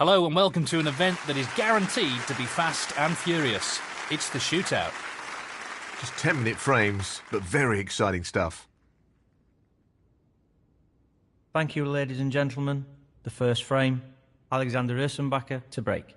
Hello and welcome to an event that is guaranteed to be fast and furious. It's the shootout. Just 10-minute frames, but very exciting stuff. Thank you, ladies and gentlemen. The first frame, Alexander Ursenbacher to break.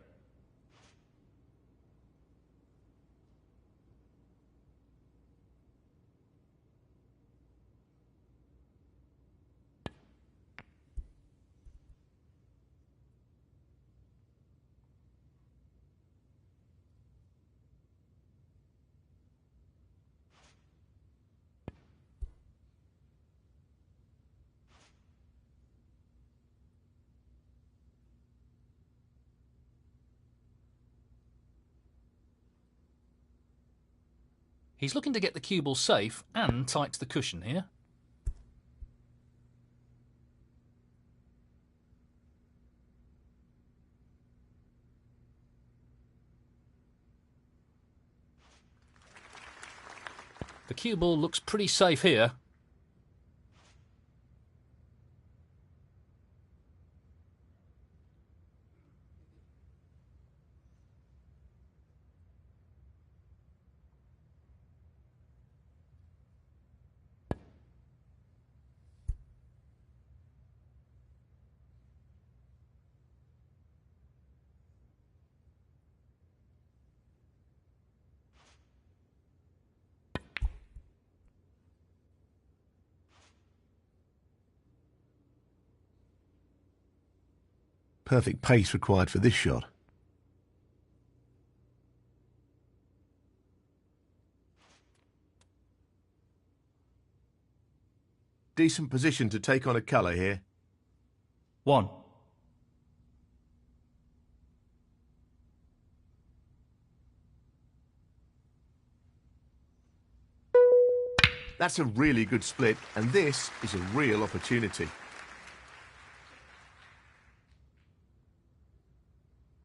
He's looking to get the cue ball safe and tight to the cushion here. The cue ball looks pretty safe here. Perfect pace required for this shot. Decent position to take on a colour here. 1. That's a really good split, and this is a real opportunity.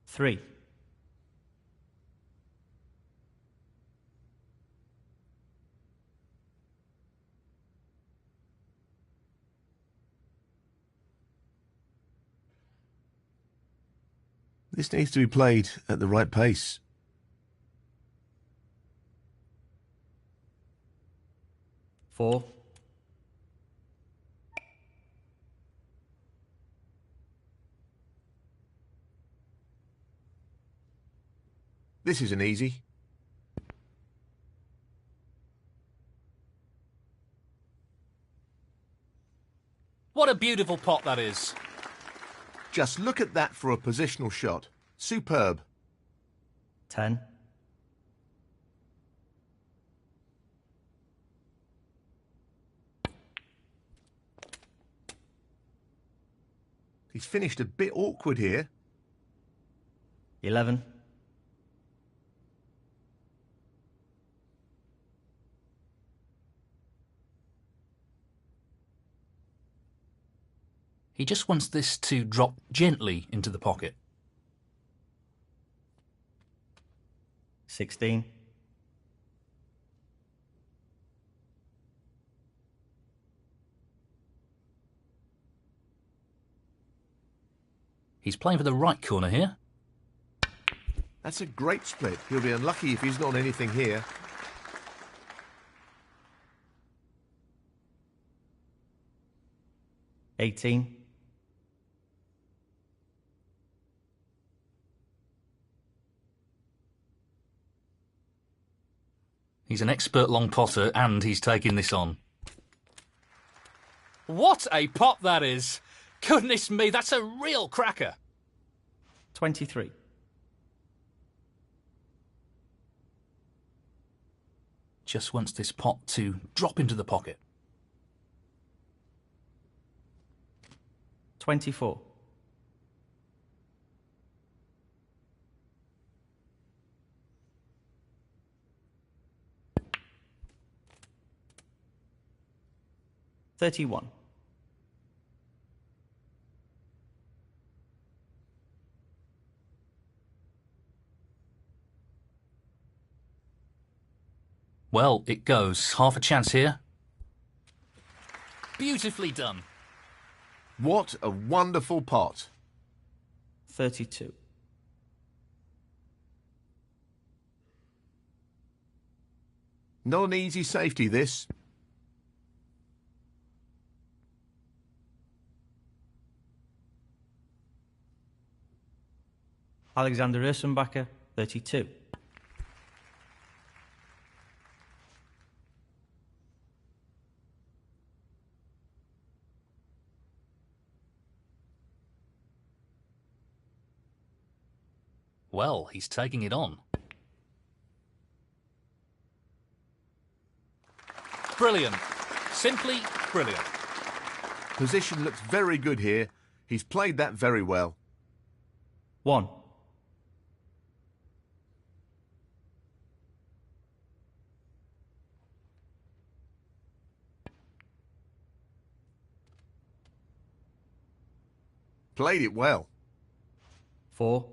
3. This needs to be played at the right pace. 4. This isn't easy. What a beautiful pot that is. Just look at that for a positional shot. Superb. 10. He's finished a bit awkward here. 11. He just wants this to drop gently into the pocket. 16. He's playing for the right corner here. That's a great split. He'll be unlucky if he's not on anything here. 18. He's an expert long potter and he's taking this on. What a pot that is! Goodness me, that's a real cracker! 23. Just wants this pot to drop into the pocket. 24. $31. Well, it goes. Half a chance here. Beautifully done. What a wonderful pot. 32. Not an easy safety, this. Alexander Ursenbacher, 32. Well, he's taking it on. Brilliant. Simply brilliant. Position looks very good here. He's played that very well. 1. Played it well. 4.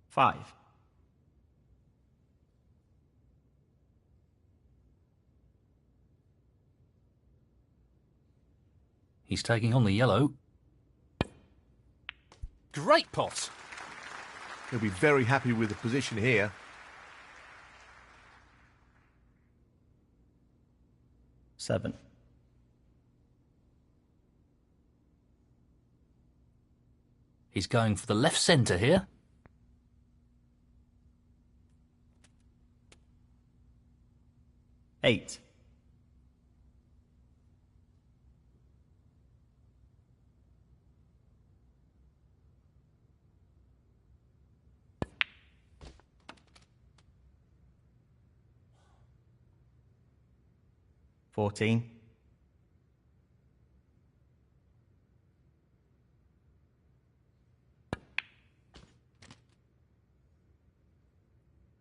5. He's taking on the yellow. Great pot. He'll be very happy with the position here. 7. He's going for the left centre here. 8. 14.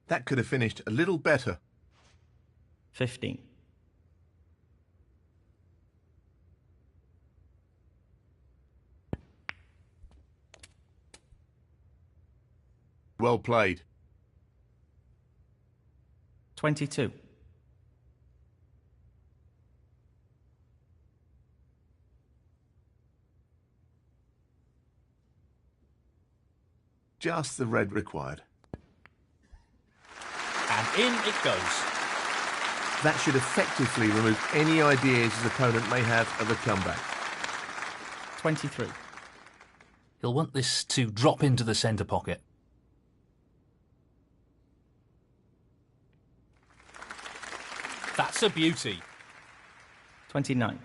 'That could have finished a little better. 15. 'Well played. 22. 'Just the red required. And in it goes. That should effectively remove any ideas his opponent may have of a comeback. 23. He'll want this to drop into the centre pocket. That's a beauty. 29.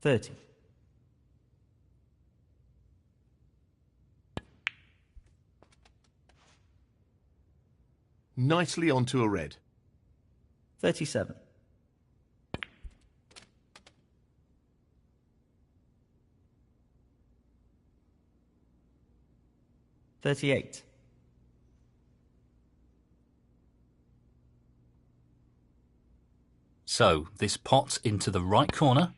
30. 'Nicely onto a red. 37. 38. So, this pot into the right corner.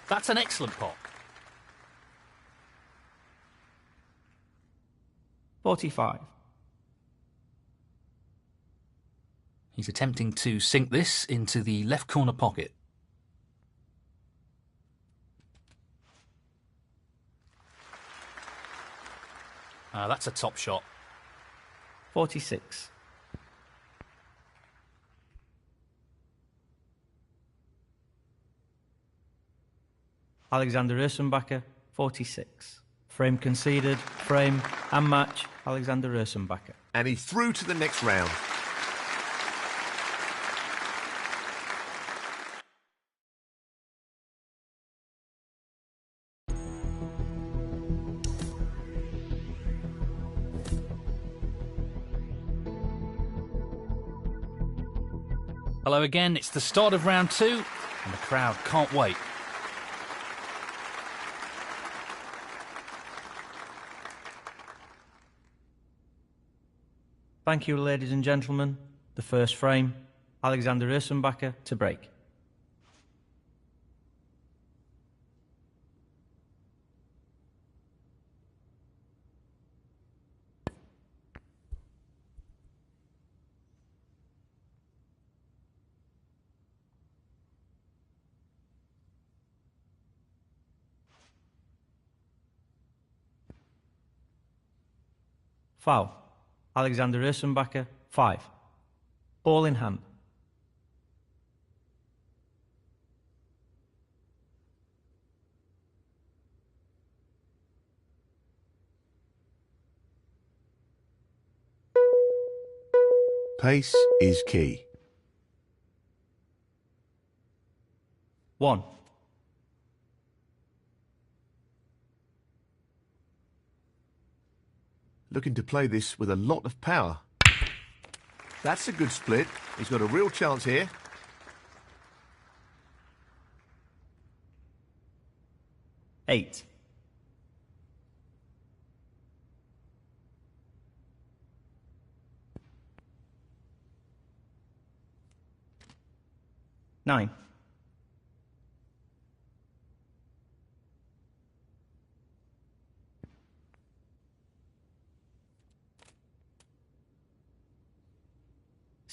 That's an excellent pot. 45. He's attempting to sink this into the left corner pocket. That's a top shot. 46. 46. 46. Frame conceded, frame and match, Alexander Ursenbacher. And he's through to the next round. Hello again, it's the start of round 2, and the crowd can't wait. Thank you, ladies and gentlemen. The first frame, Alexander Ursenbacher to break. Foul. Alexander Ursenbacher, 5. Ball in hand. Pace is key. 1. Looking to play this with a lot of power. That's a good split. He's got a real chance here. Eight. 9.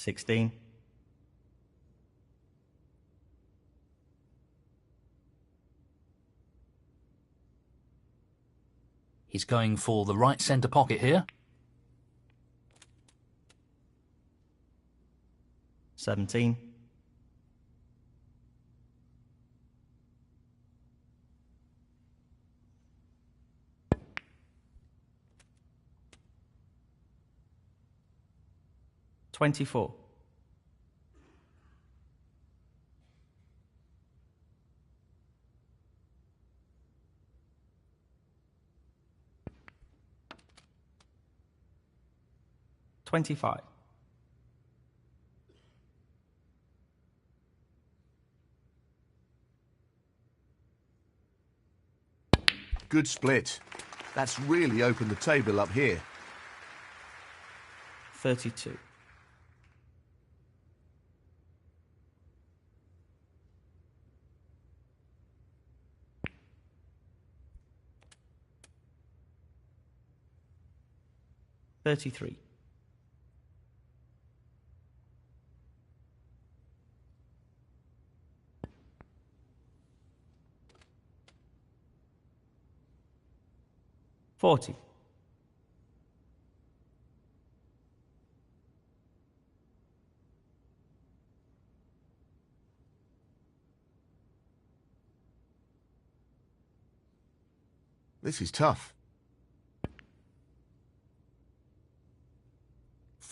16. 'He's going for the right centre pocket here. 17. 24. 25. Good split. That's really opened the table up here. 32. 33. 40. 'This is tough.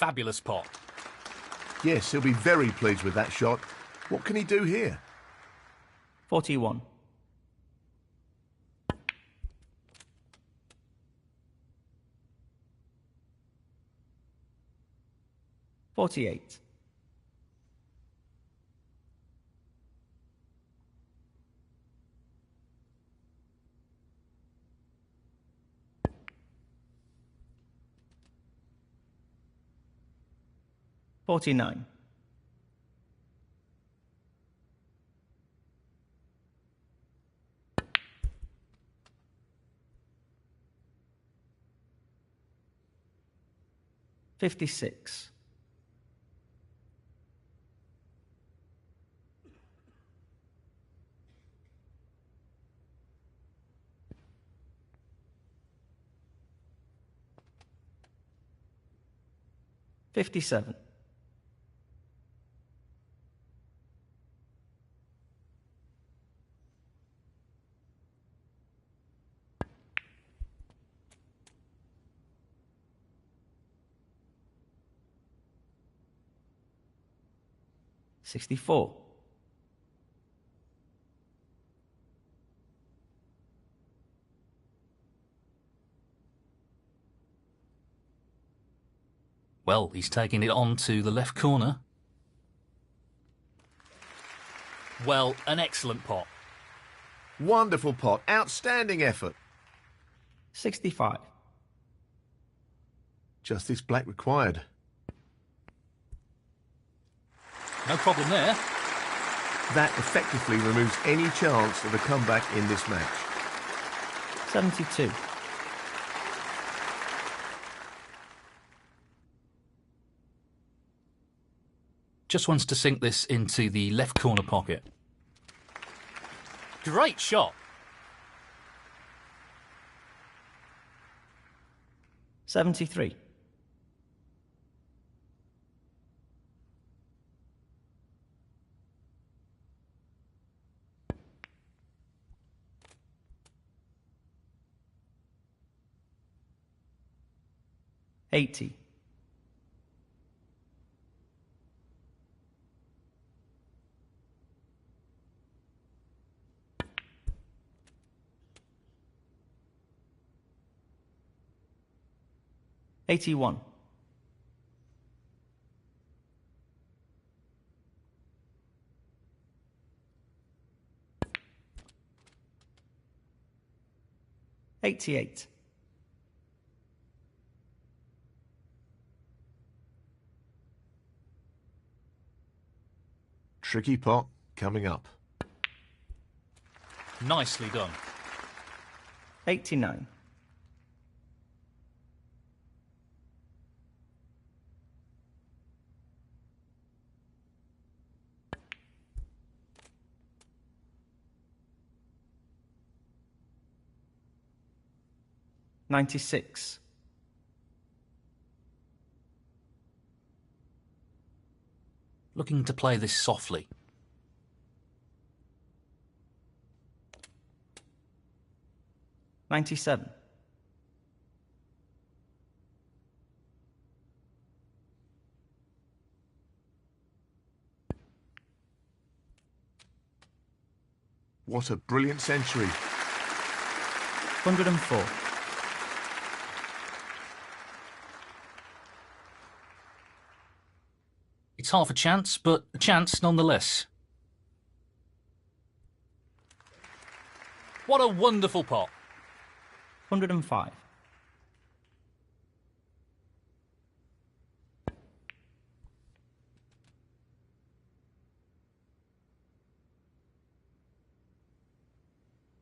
Fabulous pot. Yes, he'll be very pleased with that shot. What can he do here? 41. 48. 49. 56. 57. 64. 'Well, he's taking it on to the left corner. Well, an excellent pot. Wonderful pot. Outstanding effort. 65. Just this black required. No problem there. That effectively removes any chance of a comeback in this match. 72. Just wants to sink this into the left corner pocket. Great shot. 73. $80. 81. 88. 'Tricky pot coming up. Nicely done. 89. 96. 'Looking to play this softly. 97. 'What a brilliant century. 104. It's half a chance, but a chance nonetheless. What a wonderful pot. 105.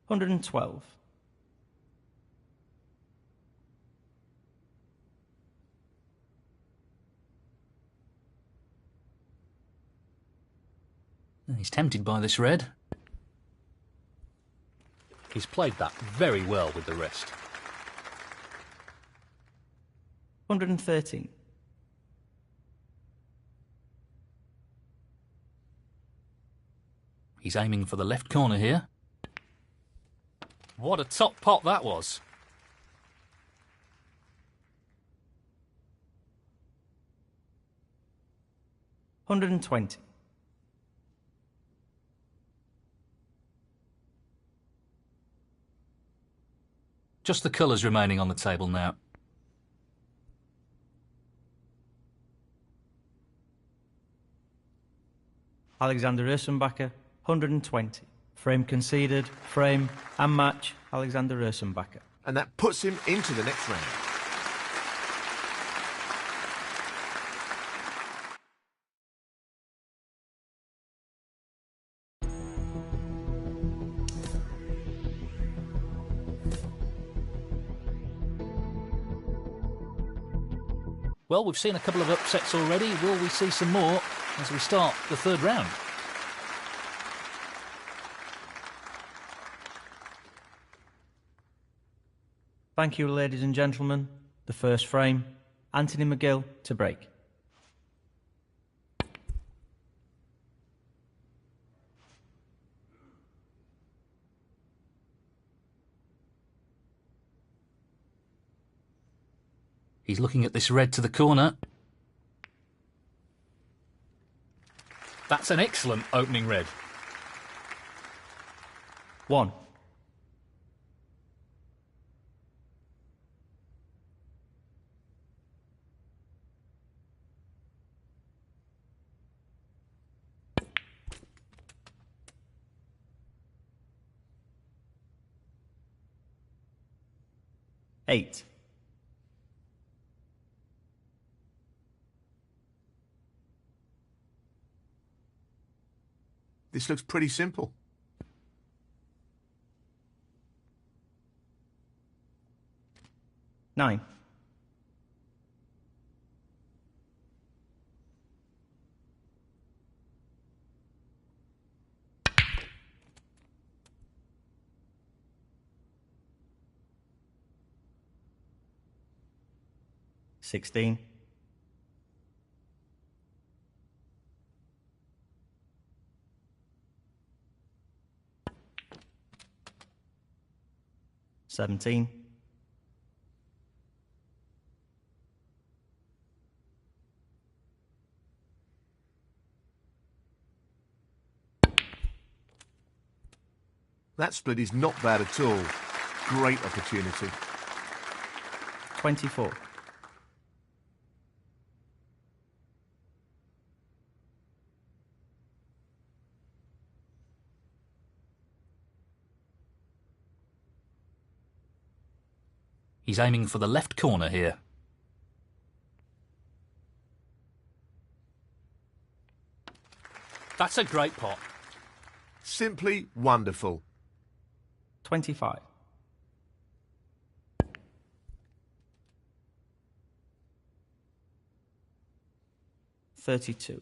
112. 'He's tempted by this red. He's played that very well with the wrist. 113. 'He's aiming for the left corner here. What a top pot that was. 120. 'Just the colours remaining on the table now. Alexander Ursenbacher, 120. Frame conceded, frame and match, Alexander Ursenbacher. And that puts him into the next round. Well, we've seen a couple of upsets already. Will we see some more as we start the third round? Thank you, ladies and gentlemen. The first frame, Anthony McGill to break. He's looking at this red to the corner. That's an excellent opening red. 1. 8. This looks pretty simple. Nine. $16. $17. That split is not bad at all. Great opportunity. 24. He's aiming for the left corner here. That's a great pot. Simply wonderful. 25. $32.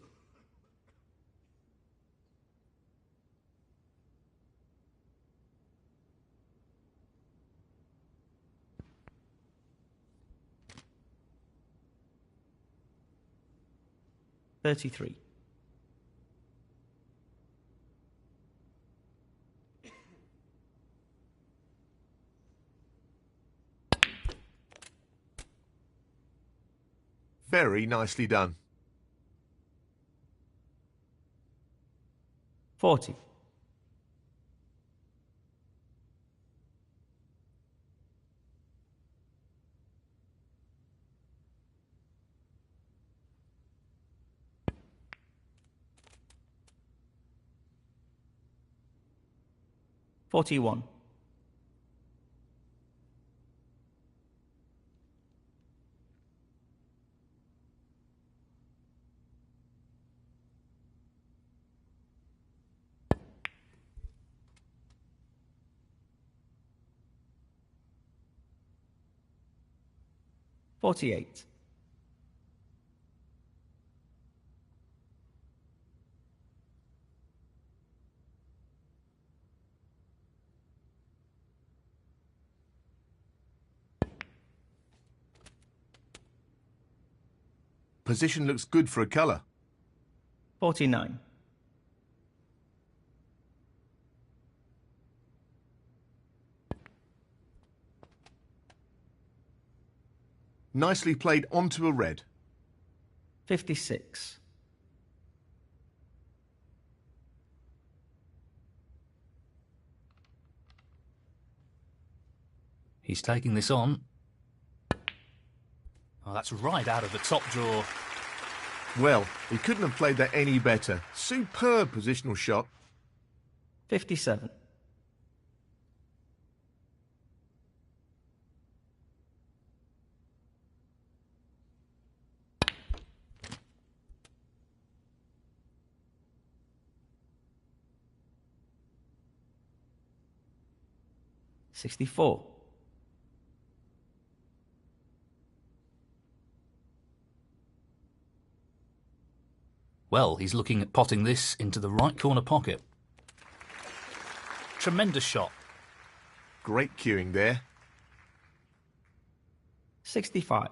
$33. Very nicely done. 40. $41. $48. Position looks good for a colour. 49. Nicely played onto a red. 56. He's taking this on. Oh, that's right out of the top drawer. Well, he couldn't have played that any better. Superb positional shot. 57. $64. Well, he's looking at potting this into the right corner pocket. Tremendous shot. Great cueing there. 65.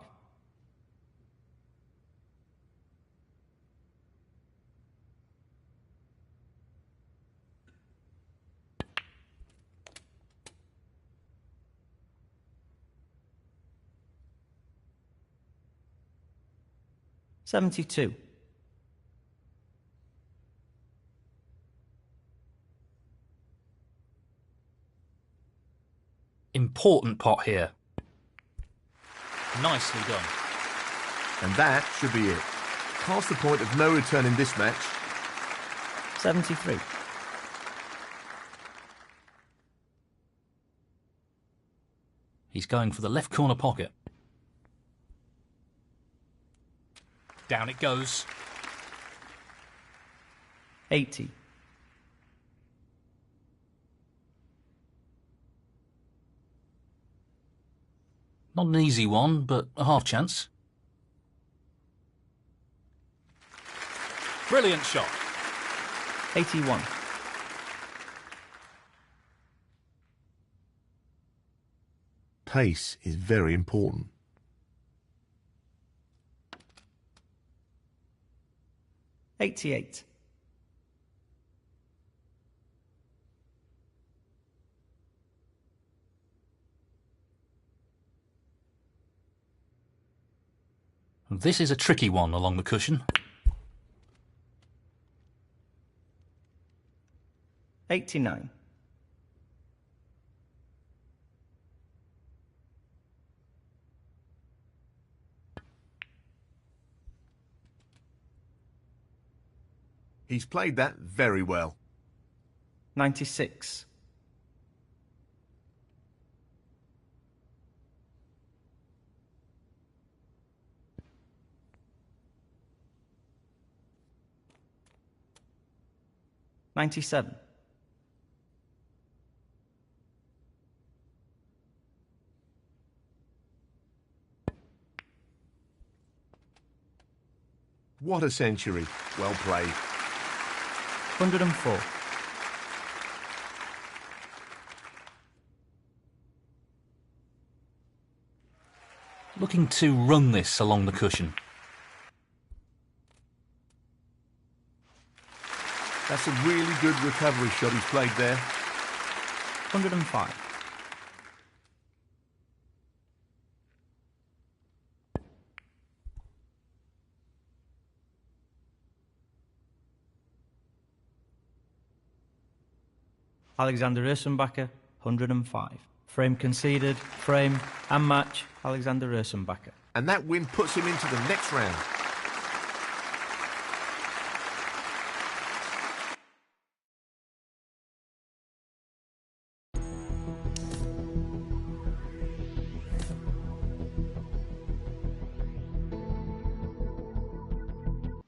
$72. Important pot here. Nicely done. And that should be it. Past the point of no return in this match. 73. He's going for the left corner pocket. Down it goes. 80. Not an easy one, but a half chance. Brilliant shot. 81. Pace is very important. 88. This is a tricky one along the cushion. 89. He's played that very well. 96. $97. What a century. Well played. 104. Looking to run this along the cushion. That's a really good recovery shot he's played there. 105. Alexander Ursenbacher, 105. Frame conceded, frame and match, Alexander Ursenbacher. And that win puts him into the next round.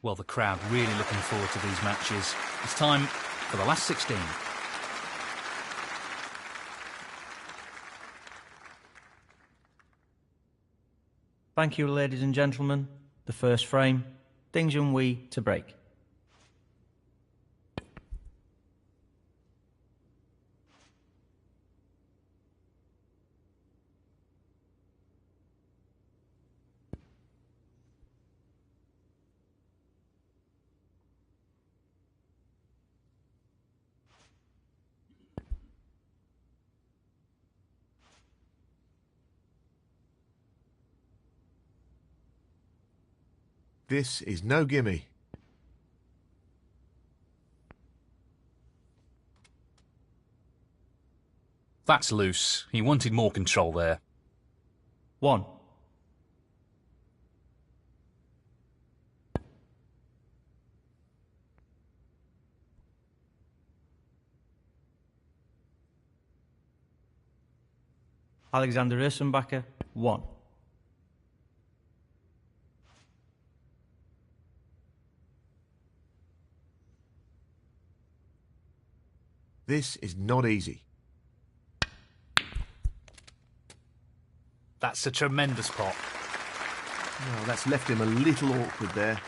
Well, the crowd really looking forward to these matches. It's time for the last 16. Thank you, ladies and gentlemen. The first frame, Ding Junhui to break. This is no gimme. That's loose. He wanted more control there. 1. Alexander Ursenbacher, 1. This is not easy. That's a tremendous pot. Well, that's left him a little awkward there.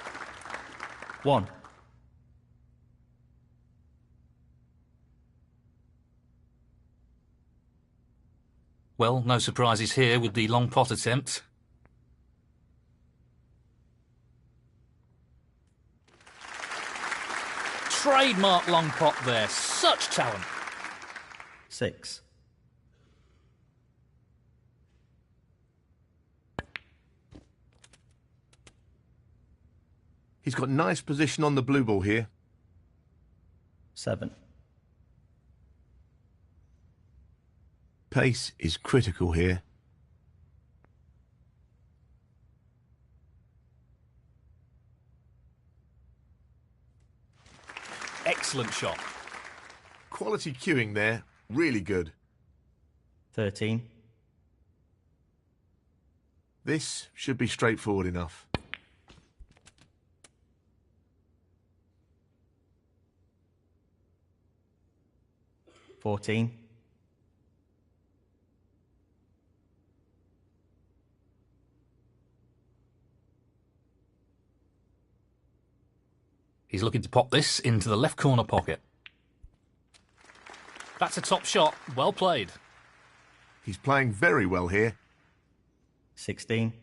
1. Well, no surprises here with the long pot attempt. Trademark long pot there. Such talent. 6. He's got nice position on the blue ball here. 7. Pace is critical here. Excellent shot. Quality cueing there, really good. 13. This should be straightforward enough. 14. He's looking to pop this into the left corner pocket. That's a top shot. Well played. He's playing very well here. 16.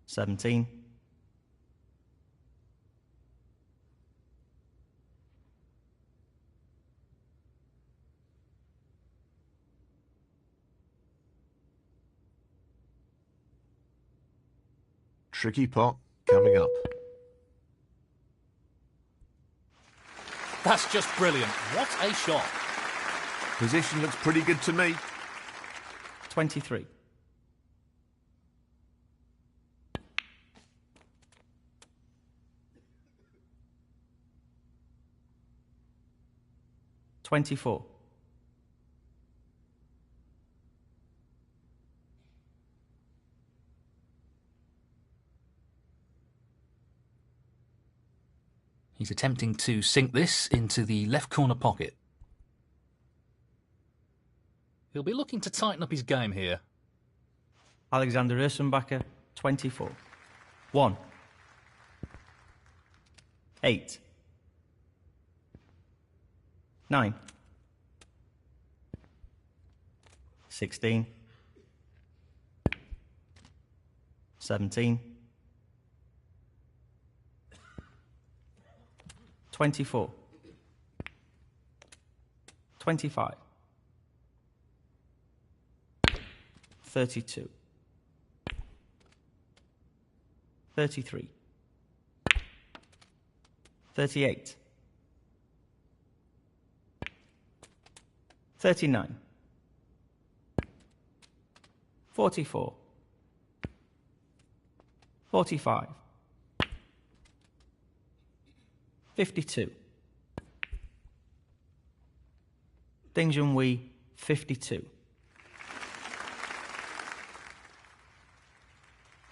17. 'Tricky pot coming up. That's just brilliant. What a shot. Position looks pretty good to me. 23. 24. 'He's attempting to sink this into the left corner pocket. He'll be looking to tighten up his game here. Alexander Ursenbacher, 24. 1. 8. 9. 16. 17. 24. 25. 32. 33. 38. 39. 44. 45. 52. Ding Junhui, 52.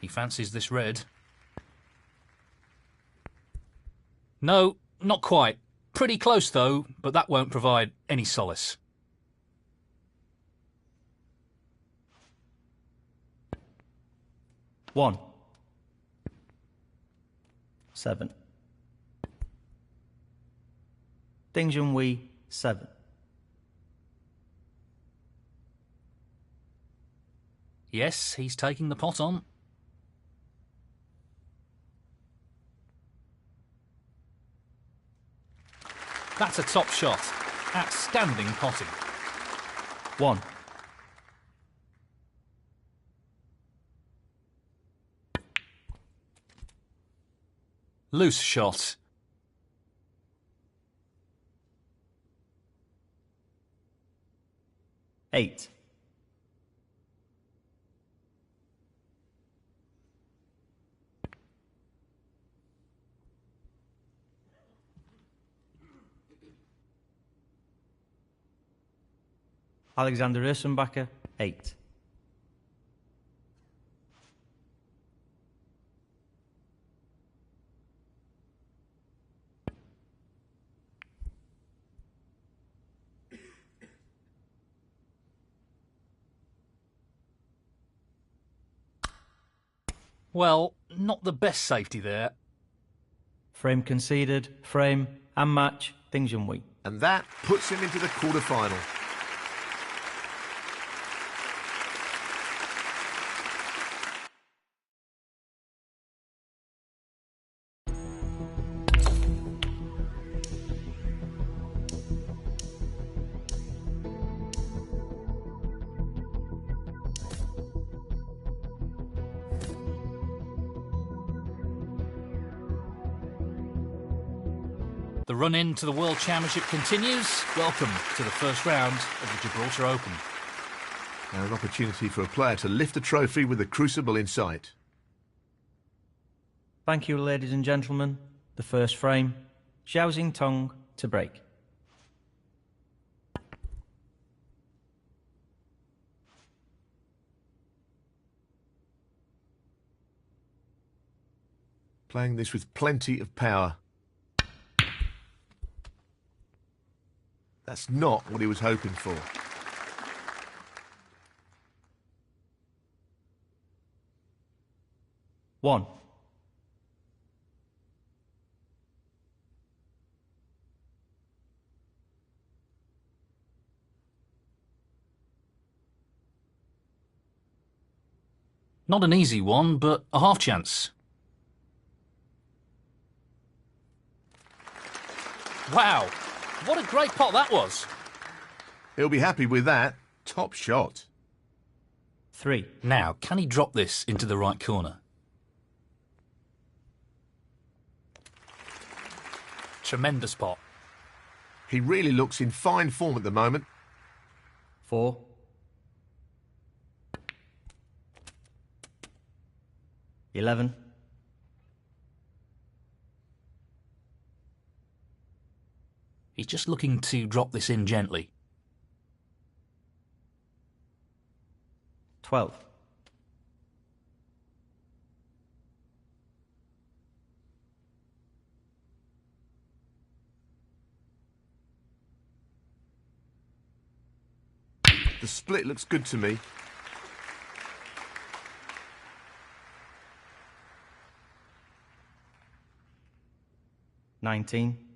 He fancies this red. No, not quite. Pretty close though, but that won't provide any solace. One. 7. Ding Junhui, 7. Yes, he's taking the pot on. That's a top shot. Outstanding potting. 1. Loose shot. 8. Alexander Ursenbacher, 8. Well, not the best safety there. Frame conceded, frame and match, Ding Junhui. And that puts him into the quarter-final. The run-in to the World Championship continues. Welcome to the first round of the Gibraltar Open. Now an opportunity for a player to lift a trophy with the crucible in sight. Thank you, ladies and gentlemen. The first frame, Zhao Xingtong to break. Playing this with plenty of power. That's not what he was hoping for. One. Not an easy one, but a half chance. Wow, what a great pot that was. He'll be happy with that. Top shot. 3. Now, can he drop this into the right corner? Tremendous pot. He really looks in fine form at the moment. 4. 11. He's just looking to drop this in gently. 12. 'The split looks good to me. 19.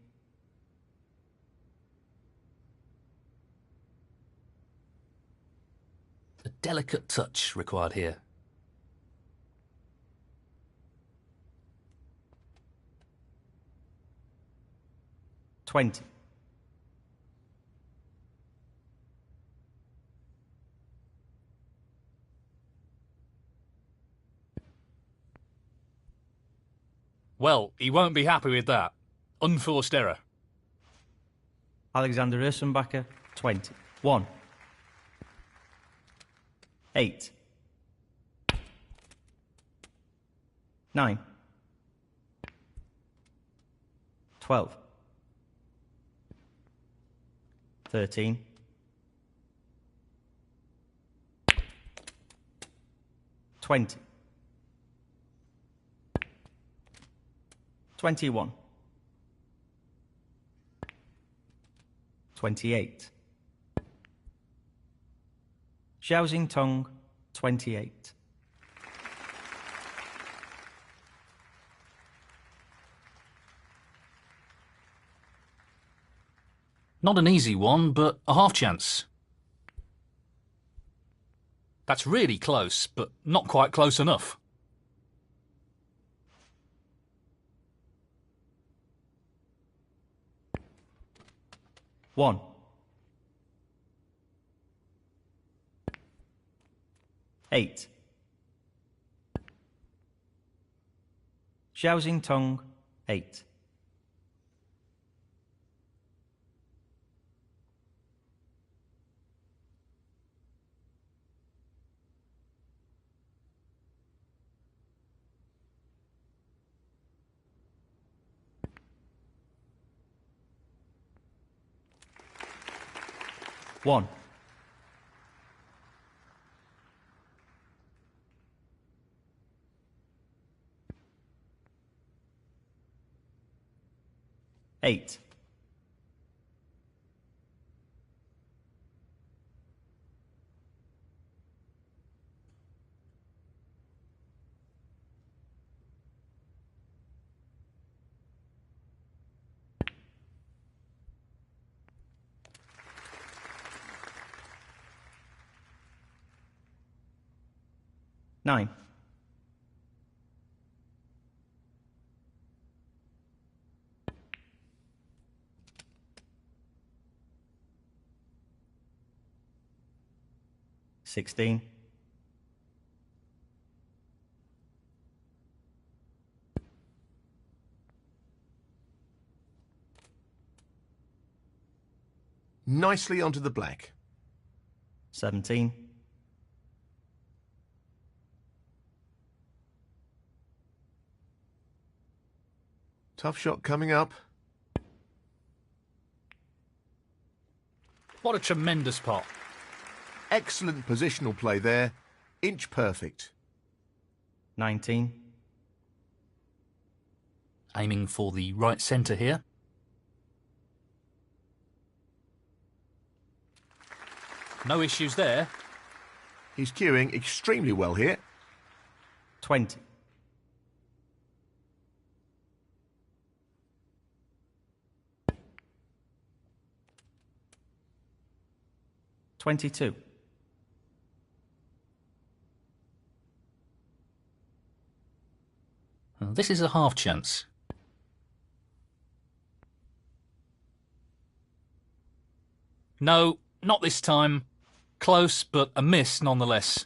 'A delicate touch required here. 20. 'Well, he won't be happy with that. Unforced error. Alexander Ursenbacher, 20. 1. 8. 9. 12. 13. 20. 21. 28. Xiaoxing Tong, 28. Not an easy one, but a half chance. That's really close, but not quite close enough. 1. 8. Xiaoxing Tong, 8. 1. 8. 9. 16. 'Nicely onto the black. 17. 'Tough shot coming up. What a tremendous pot. Excellent positional play there. Inch perfect. 19. Aiming for the right centre here. No issues there. He's cueing extremely well here. 20. 22. 'This is a half chance. No, not this time. Close, but a miss nonetheless.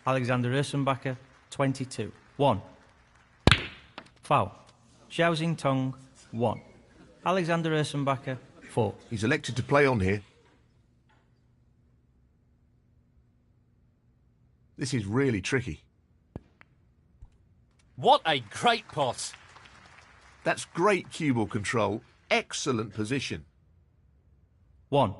Alexander Ursenbacher, 22. 1. Foul. Xiao Xingtong, 1. Alexander Ursenbacher, 4. He's elected to play on here. This is really tricky. What a great pot. That's great cue ball control. Excellent position. 1.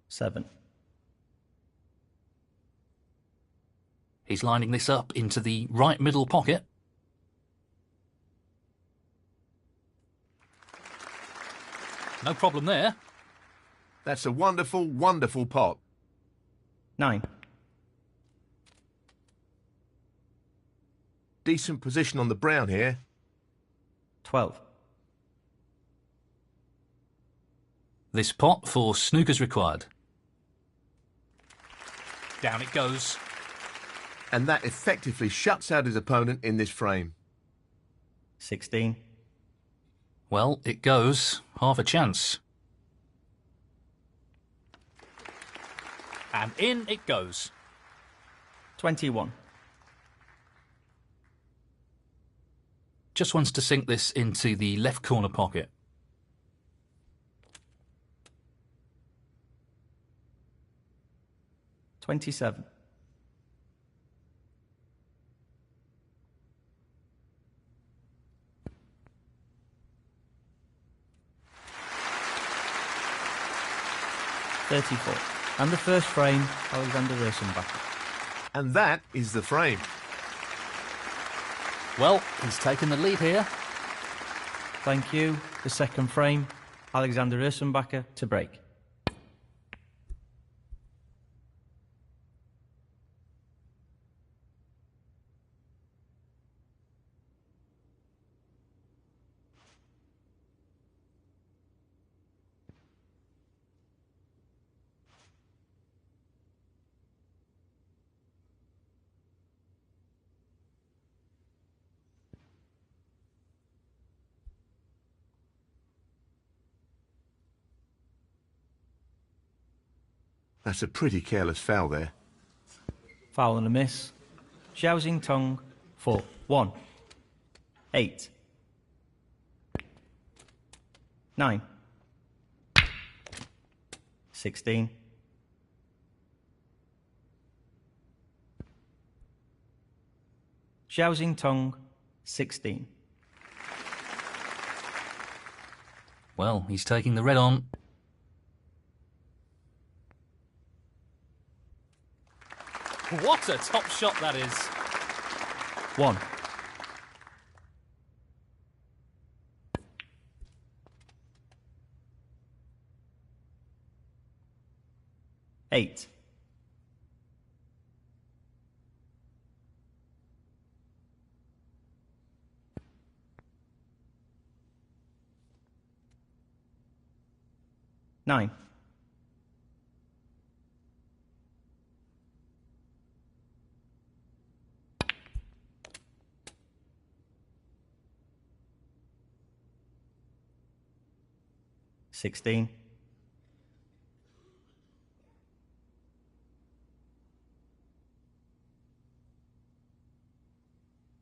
Seven. He's lining this up into the right middle pocket. No problem there. That's a wonderful, wonderful pot. 9. Decent position on the brown here. 12. This pot for snooker's required. Down it goes. And that effectively shuts out his opponent in this frame. 16. Well, it goes. Half a chance. And in it goes. 21. Just wants to sink this into the left corner pocket. $27. $34. And the first frame, Alexander Ursenbacher. And that is the frame. Well, he's taken the lead here. Thank you. The second frame, Alexander Ursenbacher to break. That's a pretty careless foul there. Foul and a miss. Xiao Xingtong, 4. 1. 8. 9. 16. 16. Well, he's taking the red on. What a top shot that is. 1. 8. 9. 16.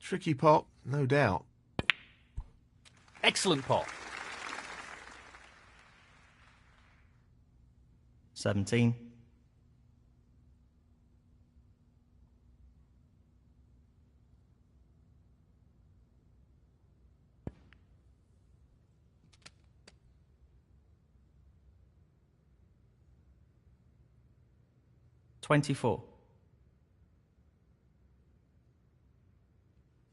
'Tricky pot, no doubt. Excellent pot. 17. 24.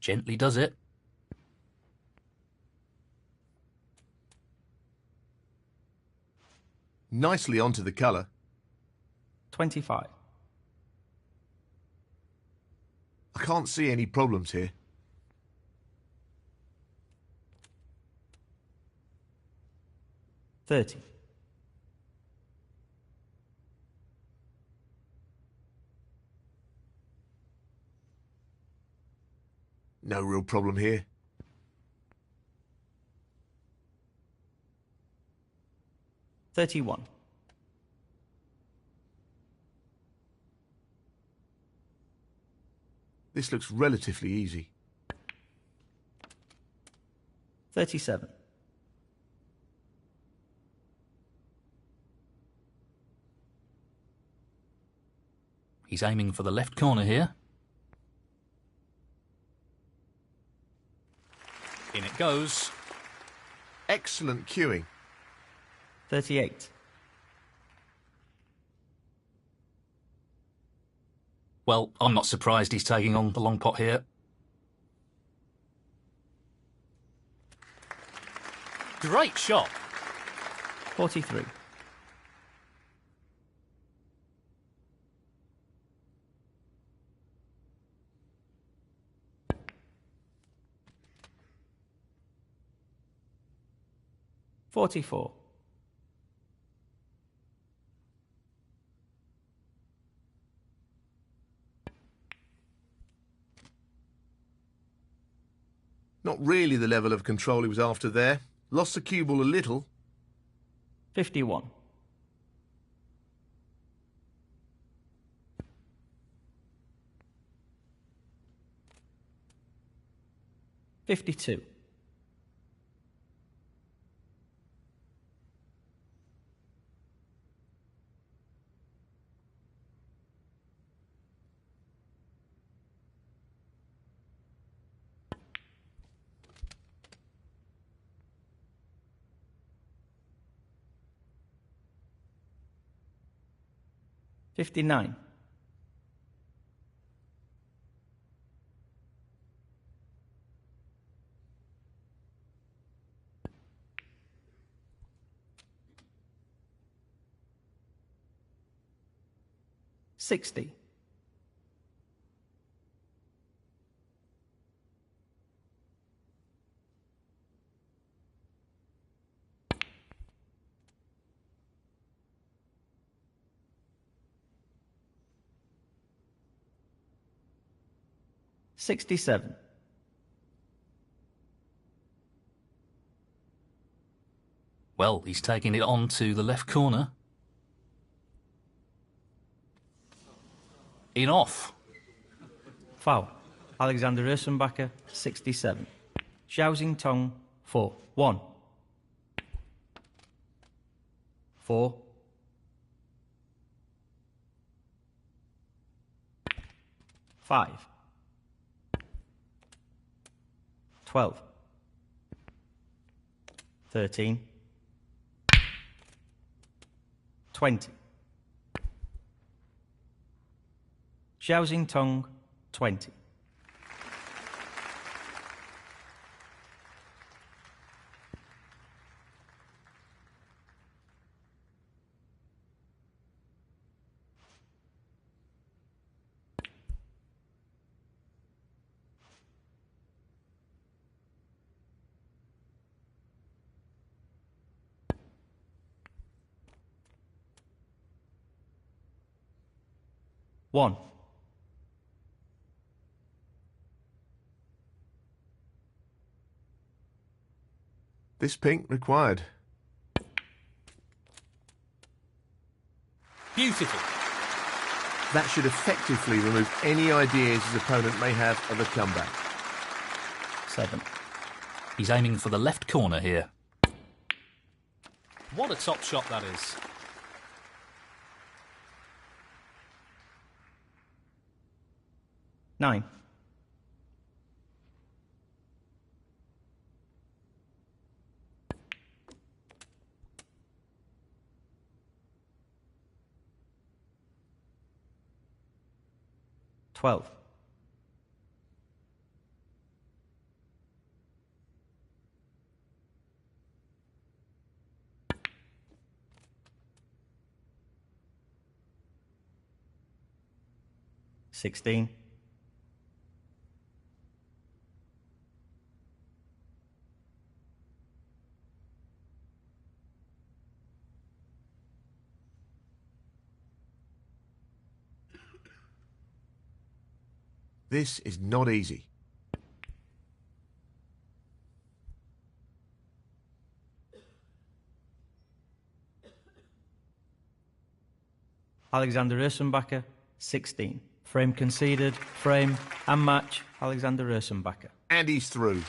Gently does it. Nicely onto the colour. 25. I can't see any problems here. 30. No real problem here. 31. This looks relatively easy. 37. He's aiming for the left corner here. In it goes. Excellent cueing. 38. Well, I'm not surprised he's taking on the long pot here. Great shot. 43. $44. Not really the level of control he was after there. Lost the cue ball a little. 51. $52. $59. $60. $67. Well, he's taking it on to the left corner. In off. Foul. Alexander Ursenbacher, 67. Xiao Tong, 4. 1. 4. 5. 12. 13. 20. Xiao Tong, 20. One. This pink required. Beautiful. That should effectively remove any ideas his opponent may have of a comeback. 7. He's aiming for the left corner here. What a top shot that is. Nine. $12. 16. This is not easy. Alexander Ursenbacher, 16. Frame conceded, frame and match, Alexander Ursenbacher. And he's through.